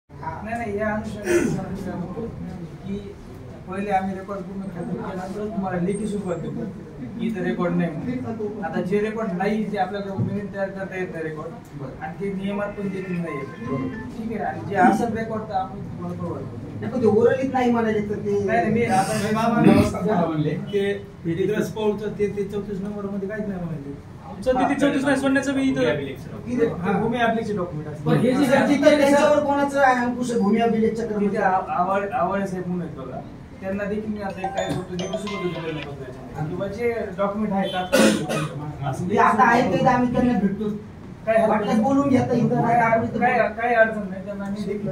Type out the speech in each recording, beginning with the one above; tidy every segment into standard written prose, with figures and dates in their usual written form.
नाही या अनुषंगाने की पहिले आम्ही रेकॉर्ड पूर्ण खात्री केल्यानंतर तुम्हाला लेखी सुरुवात देतो की इथं रेकॉर्ड नाही. आता जे रेकॉर्ड नाही ते आपल्याला नवीन तयार करता येत नाही रेकॉर्ड आणि ते नियमात पण देखील नाही ठीक आहे. आणि जे असं रेकॉर्ड तर आपण तुम्हाला प्रोव्हाइड करतो. ओरलीच नाही म्हणाले तर ते नाही मी आता म्हणले ते इतिहास पाऊलचं ते 34 नंबर मध्ये काहीच नाही म्हणाले. तिथे 34 नाही सोडण्याचं मी इथं भूमी अभिलेखचे डॉक्युमेंट पण हे जे त्यांच्यावर कोणाचं अंकुश भूमी अभिलेखच्या तिथे आवळे साहेब म्हणून आहेत बघा, त्यांना देखील मी आता काय करतो किंवा जे डॉक्युमेंट आहेत आता आहे ते आम्ही त्यांना भेटतो काय वाटल्यास बोलून घेता इथं काय अडचण नाही त्यांना मी देखील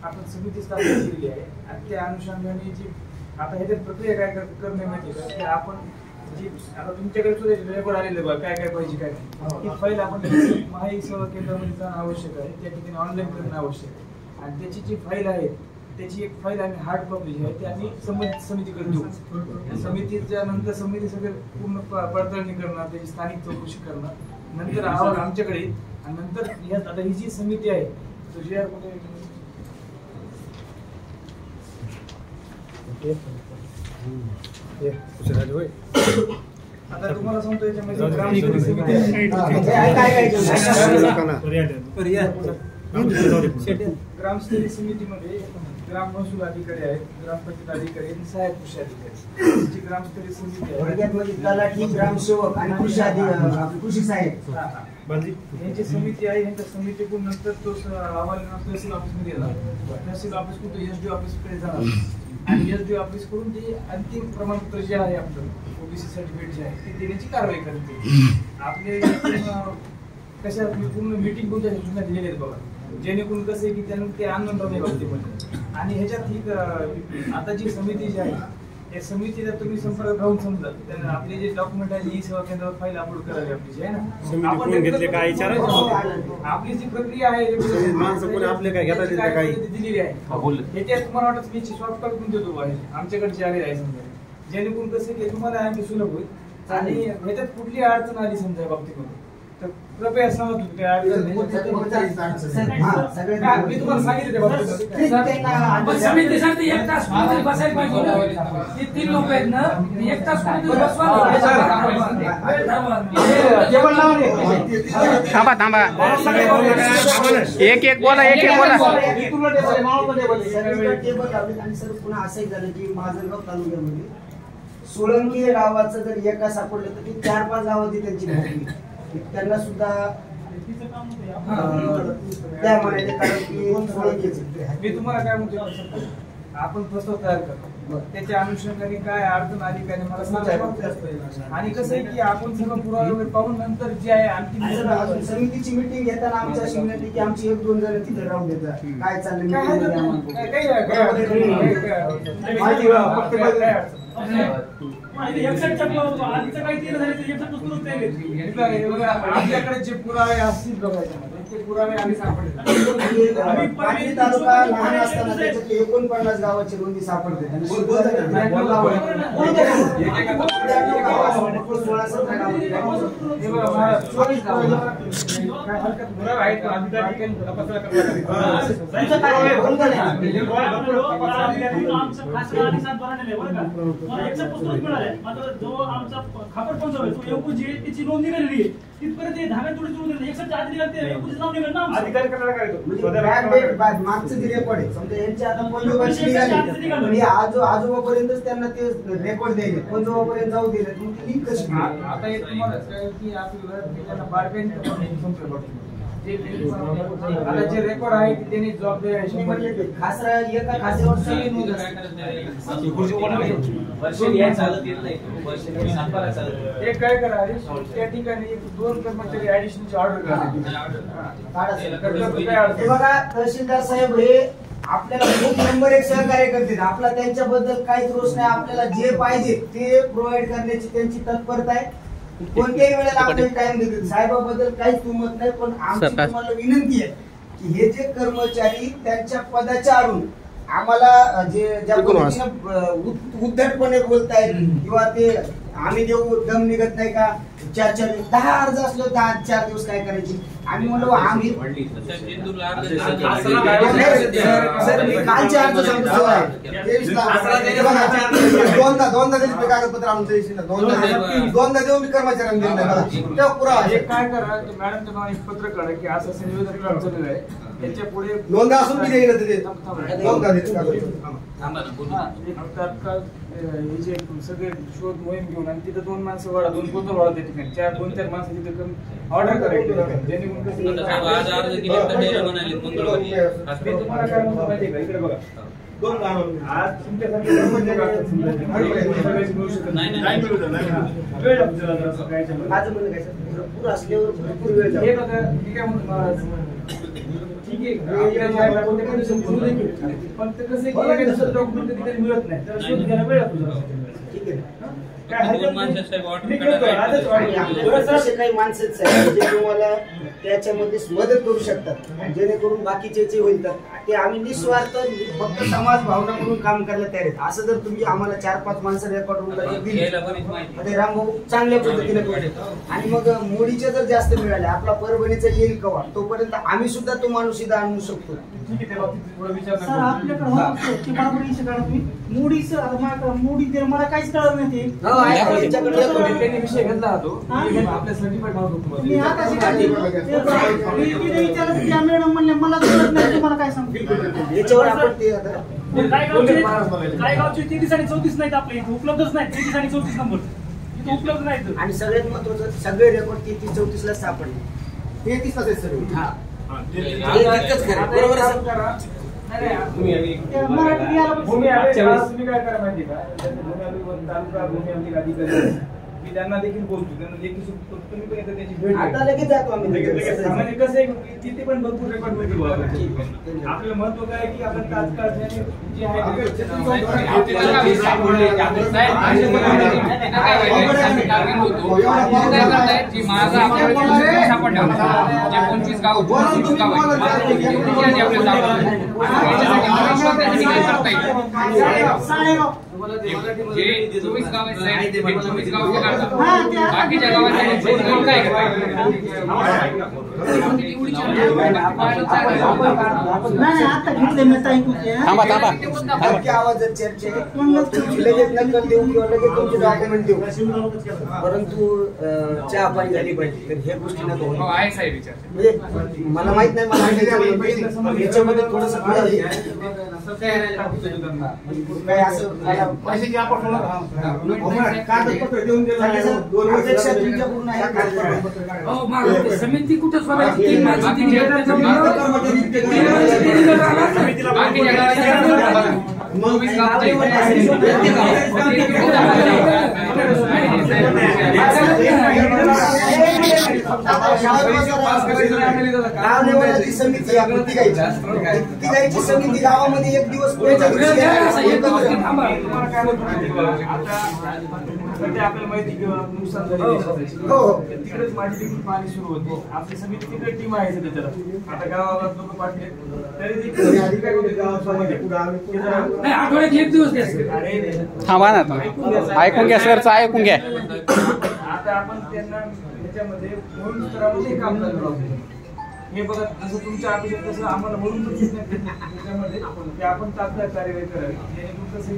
आपण समिती स्थापन केली आहे आणि त्या अनुषंगाने जी आता ह्याच्यात प्रक्रिया काय करणे माहिती का की आपण जी आता तुमच्याकडे रेकॉर्ड आलेले बघा काय काय पाहिजे काय ती फाईल आपण माहिती सेवा केंद्रामध्ये जाणं आवश्यक आहे, त्या ठिकाणी ऑनलाईन करणं आवश्यक आहे आणि त्याची जी फाईल आहे त्याची एक फाईल आम्ही हार्ड कॉपी जी आहे ती आम्ही संबंधित समितीकडे देऊ. समितीच्या नंतर समिती सगळे पूर्ण पडताळणी करणार, त्याची स्थानिक चौकशी करणार, नंतर अहवाल आमच्याकडे आणि नंतर यात आता ही जी समिती आहे तो जी आता तुम्हाला सांगतो याच्यामध्ये ग्रामस्तरीय समितीमध्ये ग्राम महसूल अधिकारी आहेत, ग्रामपंचायत अधिकारी आणि सहाय्यक कृषी अधिकारी जी ग्रामस्तरीय समिती आहे तलाठी, ग्रामसेवक आणि कृषी साहेब यांची समिती आहे. यांच्या समितीकडून नंतर तो अहवाल तहसील ऑफिसमध्ये येणार, तहसील ऑफिस कुठे एसडीओ ऑफिसकडे जाणार आणि एसडीओ ऑफिस कडून ते अंतिम प्रमाणपत्र जे आहे आपलं ओबीसी सर्टिफिकेट जे आहे ते देण्याची कारवाई करते. आपले कशा पूर्ण मीटिंग कोणत्या सूचना दिलेल्या आहेत बघा, जेणेकरून कसं आहे की त्यांना ते आनंद नाही बाबतीमध्ये. आणि ह्याच्यात ही आता जी समिती जी आहे या समितीला तुम्ही संपर्क राहून समजा त्यांना आपले जे डॉक्युमेंट आहे ई सेवा केंद्रावर फाईल अपलोड करावी आपली जी आहे ना, आपण आपली जी प्रक्रिया आहे दिलेली आहे याच्यात तुम्हाला वाटत मी सॉफ्ट कॉपी पण देतो आमच्याकडे जे आलेली आहे समजा, जेणेकरून कसं की तुम्हाला आणखी सुलभ होईल आणि ह्याच्यात कुठली अडचण आली समजा बाबतीमध्ये तर कृपया सांगा तुम्ही काय अडचण मी तुम्हाला सांगितलं समितीसाठी 1 तास बसायला पाहिजे. 3 लोक आहेत ना 1 तास थांबा एक बोला आणि सर पुन्हा असं झालं की माजलगाव तालुक्यामध्ये सोळंकी गावाचं जर एका सापडलं तर ते 4-5 गावात त्यांची भोगली त्यांना सुद्धा त्या म्हणाले कारण की मी तुम्हाला काय म्हणतो आपण प्रस्ताव तयार करतो त्याच्या अनुषंगाने काय अडचण आली काय मला सांगायचं आणि कसं आहे की आपण सगळं पुरावे वगैरे पाहून नंतर जे आहे आणखी समितीची मिटिंग घेताना आमच्या शिवण्यात की आमची 1-2 जण तिथे राहून देतात काय चाललंय आपल्याकडे जे पुरावे असतील बघायचे ते पुरावे आम्ही तालुका लहान असताना त्याच्यात 49 गावाची नोंदी सापडते. नोंदणी केलेली तिथपर्यंत धागा थोडी मागचं जे रेकॉर्ड आहे समजा यांची आता पंजोबाची आजोबापर्यंतच त्यांना ते रेकॉर्ड द्यायचे, पंजोबापर्यंत जाऊ दिले मग ती लिंक कशी आता एक तुम्हाला की आपल्याला बारकाईने आता जे रेकॉर्ड आहे ते त्यांनी जबाबदारी आहे 100%. खासरा एका खासरीवर सगळी नोंद असते. एक काय करा हरीश, त्या ठिकाणी 2 कर्मचारी ऍडिशनलची ऑर्डर करा. हे बघा तहसीलदार साहेब हे आपल्याला खूप नंबर 1 सहकार्य करतील. आपला त्यांच्याबद्दल काहीच रोष नाही. आपल्याला जे पाहिजे ते प्रोव्हाइड करण्याची त्यांची तत्परता आहे. कोणत्याही वेळेला आपल्याला टाइम देतील. साहेबाबद्दल काहीच तुमत नाही. पण आमची तुम्हाला विनंती आहे की हे जे कर्मचारी त्यांच्या पदाच्या आडून आम्हाला जे ज्या पद्धतीनं उद्धटपणे बोलतायत किंवा ते आम्ही देऊ दम निघत नाही का 10 अर्ज असलो 4 दिवस काय करायची. आम्ही म्हणलो आम्ही सर मी कालचे अर्ज सांगतो दोनदा दिली कागदपत्र आमच्या दोनदा देऊ मी कर्मचाऱ्यांना दिलं नाही. तेव्हा पुरावा एक काय करा, मॅडमच्या नावाने एक पत्र काढा की असं निवेदन चाललेलं आहे. त्याच्या पुढे दोनदा असून किती येईल ते तात्काळ हे जे सगळे शोध मोहीम घेऊन आणि तिथं 2 माणसं वाढा, 2 कोतल वाढा त्या ठिकाणी 2-4 माणसं तिथे ऑर्डर करायची. जेणेकरून तुम्हाला काय म्हणतो माहिती का, इकडे बघा आज तुमच्यासाठी वेळ लागतो जरा असं काय माझं म्हणणं काय सर भरपूर असल्यावर भरपूर वेळ हे बघा मी काय म्हणतो महाराज, ठीक आहे पण ते कसं आहे की दुसरं डॉक्युमेंट तिथे मिळत नाही तर शोध घ्यायला वेळ लागतो जरा. ठीक आहे काय असे काही माणसं आहेत जे तुम्हाला त्याच्यामध्ये मदत करू शकतात जेणेकरून बाकीचे जे होईल तर ते आम्ही निस्वार्थ फक्त समाज भावना म्हणून काम करायला तयार आहेत. असं जर तुम्ही आम्हाला 4-5 माणसं रेकॉर्ड दिली रामभाऊ चांगल्या पद्धतीने करू. आणि मग मोडीचे जर जास्त मिळाले आपला परभणीचा येईल कवा तोपर्यंत आम्ही सुद्धा तो माणूस इथं आणू शकतो. ठीक आहे त्या बाबतीत थोडं विचार सर आपल्याकडे मोडी मला काहीच कळलं नाही ते. त्यांनी विषय घेतला होतो आपल्या सर्टिफाईड मी आता मॅडम म्हणले मला कळत नाही तुम्हाला काय सांगू. याच्यावर आपण ते आता काय गावचे 33 आणि 34 नाहीत आपल्या इथे उपलब्धच नाही. 33 आणि 34 नंबर इथे उपलब्ध नाहीत. आणि सगळ्यात महत्वाचं सगळे रेकॉर्ड 33-34 ला सापडले 33 ला सर. हा बरोबर आहे. भूमी काय करा माहिती का, तालुका भूमी अधिकारी मी त्यांना देखील बोलतो, त्यांना लेखी तुम्ही पण येतं त्याची भेट आता लगेच जातो आम्ही. म्हणजे कसं आहे तिथे पण भरपूर रेकॉर्ड मिळतील. आपलं महत्व काय की आपण तात्काळ जे आहे बाकीच्या गावात आवाज चर्चे लगेच नक्कल देऊ किंवा लगेच तुमचे डॉक्युमेंट देऊ परंतु चहा पाणी झाली पाहिजे. तर ह्या गोष्टी नको म्हणजे मला माहित नाही मला याच्यामध्ये थोडस काय असं समिती कुठं सोडायची समिती तिघायची समिती गावामध्ये एक दिवस आपल्याला माहिती किंवा नुकसान झालं तिकडेच माझी देखील पाणी सुरू होते. आपली समिती तिकडे टीम आहे त्याच्यात. आता गावाला लोक पाठले तरी देखील आठवड्यात 1 दिवस थांबा ना ऐकून घ्या सरचं ऐकून घ्या. आता आपण त्यांना त्याच्यामध्ये मोहीम स्तरामध्ये काम करणार आहोत. हे बघा जसं तुमच्या अपेक्षित तसं आम्हाला म्हणून त्याच्यामध्ये की आपण तात्काळ कार्यवाही करावी जेणेकरून कसं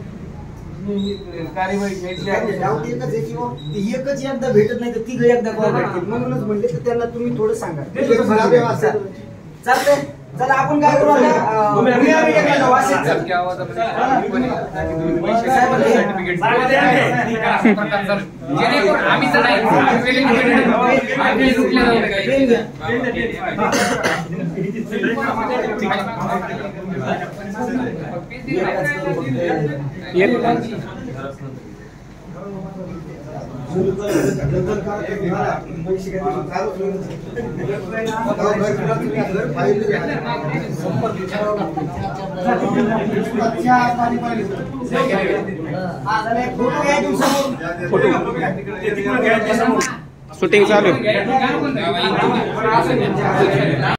कार्यवाही घ्यायची एकच एकदा भेटत नाही तर तिघ एकदा भेटतील म्हणूनच म्हणले तर त्यांना तुम्ही थोडं सांगा चालतंय. चला आपण काय करू आता भूमिया मीडियाकडे जाऊ. असेच जेणेकरून आम्ही तर नाही आम्ही रुकले जाऊ शूटिंग चालू आहे.